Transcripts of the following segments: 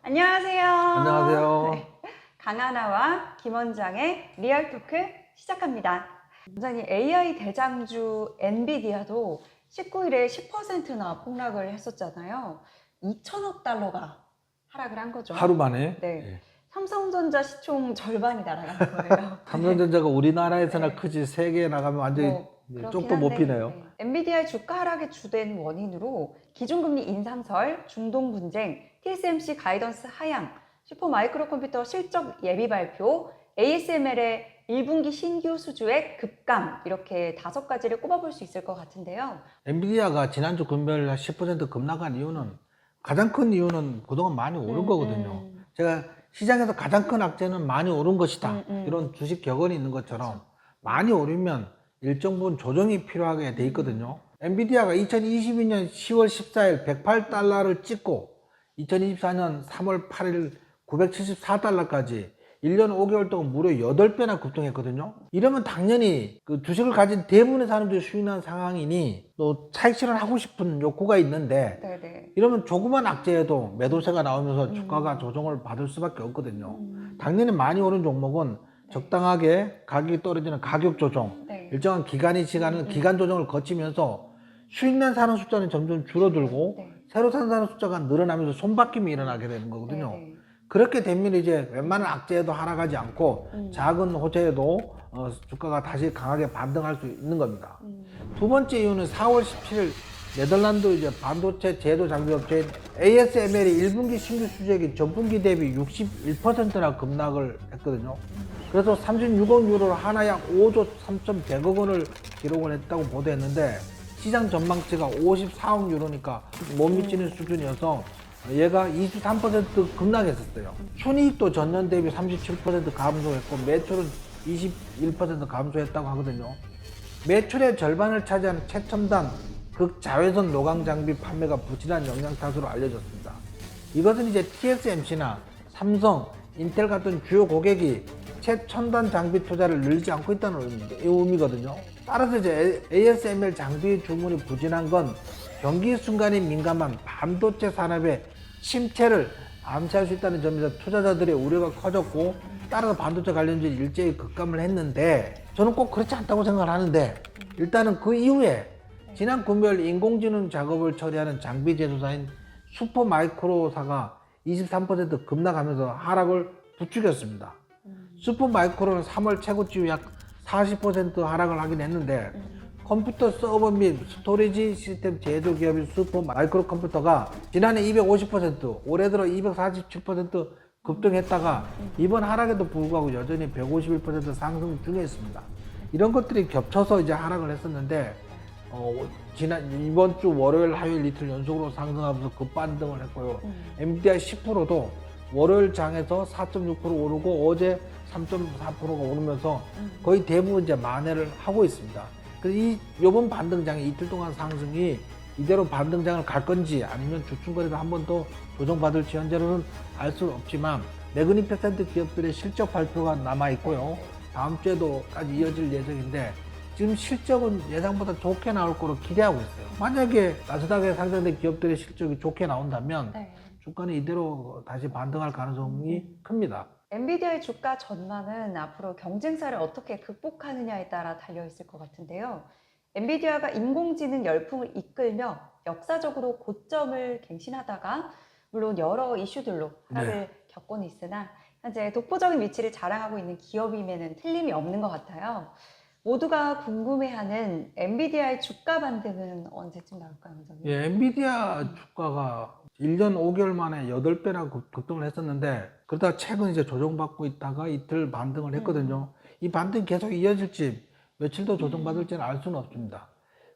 안녕하세요. 안녕하세요. 네. 강하나와 김원장의 리얼토크 시작합니다. 원장님, AI 대장주 엔비디아도 19일에 10%나 폭락을 했었잖아요. 2천억 달러가 하락을 한 거죠. 하루 만에. 네. 예. 삼성전자 시총 절반이 날아간 거예요. 삼성전자가 우리나라에서나 네. 크지 세계에 나가면 완전히 그렇긴 쪽도 못 한데, 피네요. 네. 엔비디아의 주가 하락의 주된 원인으로 기준금리 인상설, 중동 분쟁, TSMC 가이던스 하향, 슈퍼마이크로컴퓨터 실적 예비 발표, ASML의 1분기 신규 수주액 급감, 이렇게 5가지를 꼽아볼 수 있을 것 같은데요. 엔비디아가 지난주 금요일 10% 급락한 이유는 가장 큰 이유는 그동안 많이 오른 거거든요. 제가 시장에서 가장 큰 악재는 많이 오른 것이다. 이런 주식 격언이 있는 것처럼 많이 오르면 일정 부분 조정이 필요하게 돼 있거든요. 엔비디아가 2022년 10월 14일 108달러를 찍고 2024년 3월 8일 974달러까지 1년 5개월 동안 무려 8배나 급등했거든요. 이러면 당연히 그 주식을 가진 대부분의 사람들이 수익난 상황이니 또 차익 실현하고 싶은 욕구가 있는데 네네. 이러면 조그만 악재에도 매도세가 나오면서 주가가 조정을 받을 수밖에 없거든요. 당연히 많이 오른 종목은 적당하게 가격이 떨어지는 가격 조정, 네. 일정한 기간이 지나는 기간 조정을 거치면서 수익난 사는 숫자는 점점 줄어들고 네. 새로 산 사는 숫자가 늘어나면서 손바뀜이 일어나게 되는 거거든요. 네네. 그렇게 되면 이제 웬만한 악재에도 하락하지 않고 작은 호재에도 주가가 다시 강하게 반등할 수 있는 겁니다. 두 번째 이유는 4월 17일 네덜란드 이제 반도체 제조 장비 업체인 ASML이 1분기 신규 수주액이 전분기 대비 61%나 급락을 했거든요. 그래서 36억 유로로 하나 약 5조 3,100억 원을 기록을 했다고 보도했는데 시장 전망치가 54억 유로니까 못 미치는 수준이어서 얘가 23% 급락했었어요. 순이익도 전년 대비 37% 감소했고 매출은 21% 감소했다고 하거든요. 매출의 절반을 차지하는 최첨단 극자외선 노광 장비 판매가 부진한 영향 탓으로 알려졌습니다. 이것은 이제 TSMC나 삼성, 인텔 같은 주요 고객이 최첨단 장비 투자를 늘리지 않고 있다는 의미거든요. 따라서 이제 ASML 장비 주문이 부진한 건 경기 순간에 민감한 반도체 산업의 침체를 암시할 수 있다는 점에서 투자자들의 우려가 커졌고 따라서 반도체 관련주는 일제히 급감을 했는데 저는 꼭 그렇지 않다고 생각을 하는데 일단은 그 이후에 지난 금요일 인공지능 작업을 처리하는 장비 제조사인 슈퍼마이크로사가 23% 급락하면서 하락을 부추겼습니다. 슈퍼마이크로는 3월 최고치 약 40% 하락을 하긴 했는데 컴퓨터 서버 및 스토리지 시스템 제조 기업인 슈퍼마이크로컴퓨터가 지난해 250%, 올해 들어 247% 급등했다가 이번 하락에도 불구하고 여전히 151% 상승 중에 있습니다. 이런 것들이 겹쳐서 이제 하락을 했었는데 이번 주 월요일, 화요일 이틀 연속으로 상승하면서 급반등을 했고요. 엔비디아 10%도 월요일 장에서 4.6% 오르고 어제 3.4%가 오르면서 거의 대부분 이제 만회를 하고 있습니다. 그래서 이번 반등장이 이틀 동안 상승이 이대로 반등장을 갈 건지 아니면 주춤거리가 한 번 더 조정받을지 현재로는 알 수는 없지만 매그니피센트 기업들의 실적 발표가 남아 있고요. 다음 주에도까지 이어질 예정인데 지금 실적은 예상보다 좋게 나올 거로 기대하고 있어요. 만약에 나스닥에 상장된 기업들의 실적이 좋게 나온다면 주가는 이대로 다시 반등할 가능성이 큽니다. 엔비디아의 주가 전망은 앞으로 경쟁사를 어떻게 극복하느냐에 따라 달려 있을 것 같은데요. 엔비디아가 인공지능 열풍을 이끌며 역사적으로 고점을 갱신하다가 물론 여러 이슈들로 하락을 겪고는 있으나 현재 독보적인 위치를 자랑하고 있는 기업임에는 틀림이 없는 것 같아요. 모두가 궁금해하는 엔비디아의 주가 반등은 언제쯤 나올까요, 원장님? 예, 엔비디아 주가가 1년 5개월 만에 8배나 급등을 했었는데 그러다가 최근 이제 조정받고 있다가 이틀 반등을 했거든요. 이 반등이 계속 이어질지 며칠 더 조정받을지는 알 수는 없습니다.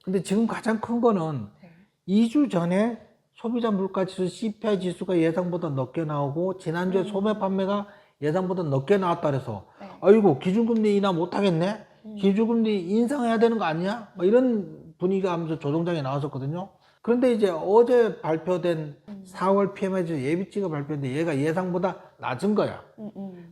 근데 지금 가장 큰 거는 2주 전에 소비자 물가지수 CPI 지수가 예상보다 늦게 나오고 지난주에 소매 판매가 예상보다 늦게 나왔다 그래서 아이고 기준금리 인하 못하겠네? 기준금리 인상해야 되는 거 아니야? 뭐 이런 분위기가 하면서 조정장이 나왔었거든요. 그런데 이제 어제 발표된 4월 PMI 지수 예비치가 발표했는데 얘가 예상보다 낮은 거야.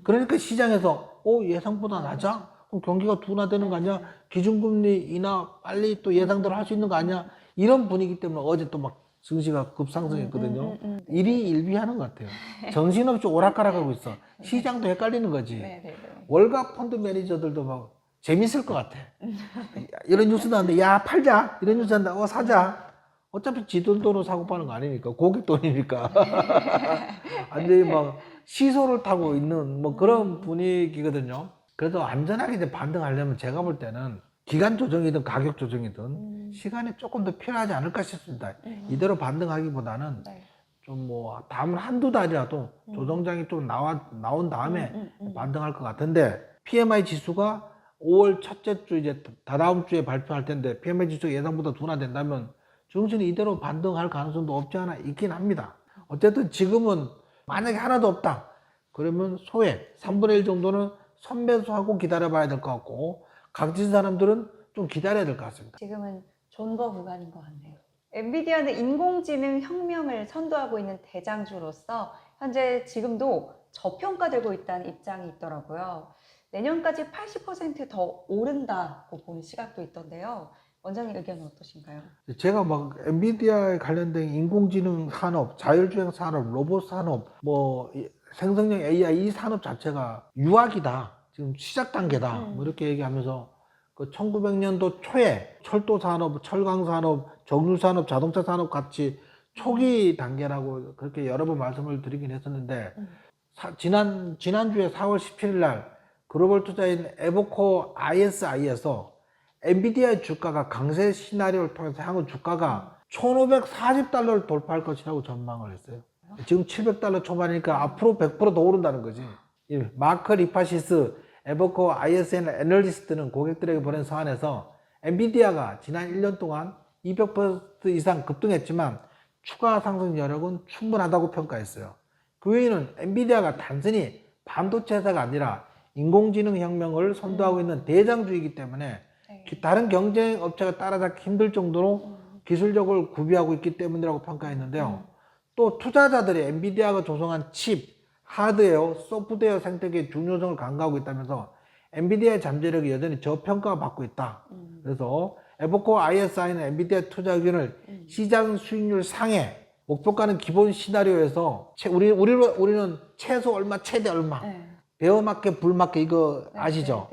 그러니까 시장에서 예상보다 낮아? 그럼 경기가 둔화되는 거 아니야? 기준금리 인하 빨리 또 예상대로 할 수 있는 거 아니야? 이런 분위기 때문에 어제 또 막 증시가 급상승했거든요. 일이 일비하는 것 같아요. 정신없이 오락가락하고 있어. 시장도 헷갈리는 거지. 네네네. 월가 펀드 매니저들도 막 재밌을 것 같아. 이런 뉴스 나왔는데 야 팔자 이런 뉴스 나왔는데 사자. 어차피 지 돈으로 사고 파는 거 아니니까 고객 돈이니까. 완전히 막 시소를 타고 있는 뭐 그런 분위기거든요. 그래도 안전하게 이제 반등하려면 제가 볼 때는 기간 조정이든 가격 조정이든 시간이 조금 더 필요하지 않을까 싶습니다. 이대로 반등하기보다는 네. 좀 뭐 다음 한두 달이라도 조정장이 좀 나온 다음에 반등할 것 같은데 PMI 지수가 5월 첫째 주 이제 다다음 주에 발표할 텐데 PMI 지수가 예상보다 둔화된다면 증시는 이대로 반등할 가능성도 없지 않아 있긴 합니다. 어쨌든 지금은 만약에 하나도 없다 그러면 소액 3분의 1 정도는 선배수하고 기다려봐야 될 것 같고 강진 사람들은 좀 기다려야 될 것 같습니다. 지금은 존버 구간인 것 같네요. 엔비디아는 인공지능 혁명을 선도하고 있는 대장주로서 현재 지금도 저평가되고 있다는 입장이 있더라고요. 내년까지 80%더 오른다고 보는 시각도 있던데요. 원장님 의견은 어떠신가요? 제가 막 엔비디아에 관련된 인공지능 산업, 자율주행 산업, 로봇 산업, 뭐 생성형 AI 이 산업 자체가 유학이다. 지금 시작 단계다. 뭐 이렇게 얘기하면서 그 1900년도 초에 철도 산업, 철강 산업, 정유 산업, 자동차 산업 같이 초기 단계라고 그렇게 여러 번 말씀을 드리긴 했었는데 지난주에 4월 17일 날 글로벌 투자인 에보코 ISI에서 엔비디아의 주가가 강세 시나리오를 통해서 향후 주가가 1540달러를 돌파할 것이라고 전망을 했어요. 지금 700달러 초반이니까 앞으로 100% 더 오른다는 거지. 마크 리파시스 에버코 ISN 애널리스트는 고객들에게 보낸 서한에서 엔비디아가 지난 1년 동안 200% 이상 급등했지만 추가 상승 여력은 충분하다고 평가했어요. 그 외에는 엔비디아가 단순히 반도체 회사가 아니라 인공지능 혁명을 선도하고 있는 대장주이기 때문에 다른 경쟁 업체가 따라잡기 힘들 정도로 기술력을 구비하고 있기 때문이라고 평가했는데요. 또 투자자들이 엔비디아가 조성한 칩, 하드웨어, 소프트웨어 생태계의 중요성을 강조하고 있다면서 엔비디아의 잠재력이 여전히 저평가받고 있다. 그래서 에버코 ISI는 엔비디아 투자 의견을 시장 수익률 상해, 목표가는 기본 시나리오에서 우리는 최소 얼마, 최대 얼마, 베어 마켓, 불 마켓 이거 아시죠?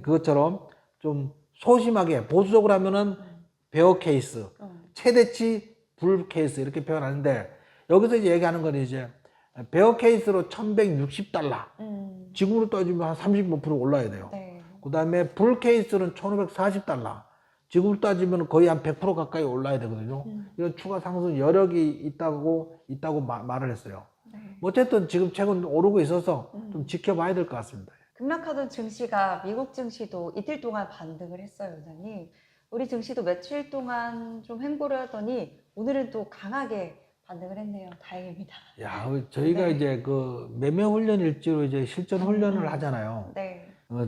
그것처럼 좀 소심하게 보수적으로 하면은 베어 케이스, 최대치 불 케이스 이렇게 표현하는데 여기서 이제 얘기하는 건 이제 베어 케이스로 1160달러 지금으로 따지면 한 35% 올라야 돼요. 그 다음에 불 케이스는 1540달러 지금으로 따지면 거의 한 100% 가까이 올라야 되거든요. 이런 추가 상승 여력이 있다고 말을 했어요. 어쨌든 지금 최근 오르고 있어서 좀 지켜봐야 될 것 같습니다. 급락하던 증시가 미국 증시도 이틀 동안 반등을 했어요, 원장님. 우리 증시도 며칠 동안 좀 횡보를 하더니 오늘은 또 강하게 반등을 했네요. 다행입니다. 야, 저희가 이제 그 매매 훈련 일지로 이제 실전 훈련을 하잖아요.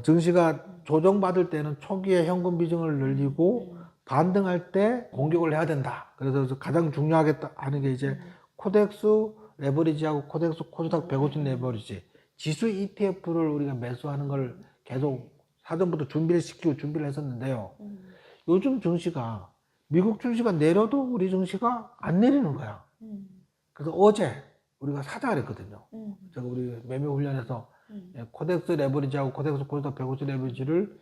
증시가 조정받을 때는 초기에 현금 비중을 늘리고 반등할 때 공격을 해야 된다. 그래서 가장 중요하게 하는 게 이제 코덱스 레버리지하고 코덱스 코스닥 150 레버리지 지수 ETF를 우리가 매수하는 걸 계속 사전부터 준비를 했었는데요. 요즘 증시가 미국 증시가 내려도 우리 증시가 안 내리는 거야. 그래서 어제 우리가 사자 그랬거든요. 제가 우리 매매 훈련에서 코덱스 레버리지하고 코덱스 코스닥 150 레버리지를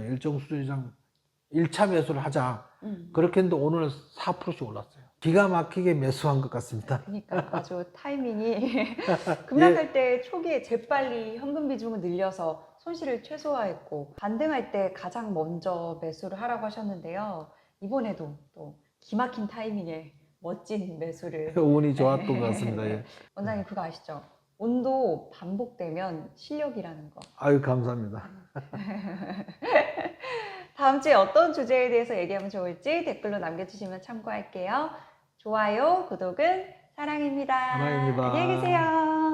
일정 수준 이상 1차 매수를 하자. 그렇게 했는데 오늘 4%씩 올랐어요. 기가 막히게 매수한 것 같습니다. 그러니까 아주 타이밍이 급락할 때 초기에 재빨리 현금 비중을 늘려서 손실을 최소화했고 반등할 때 가장 먼저 매수를 하라고 하셨는데요. 이번에도 또 기막힌 타이밍에 멋진 매수를 운이 좋았던 것 같습니다. 예. 원장님 그거 아시죠? 온도 반복되면 실력이라는 거. 아유 감사합니다. 다음 주에 어떤 주제에 대해서 얘기하면 좋을지 댓글로 남겨주시면 참고할게요. 좋아요, 구독은 사랑입니다. 사랑입니다. 안녕히 계세요.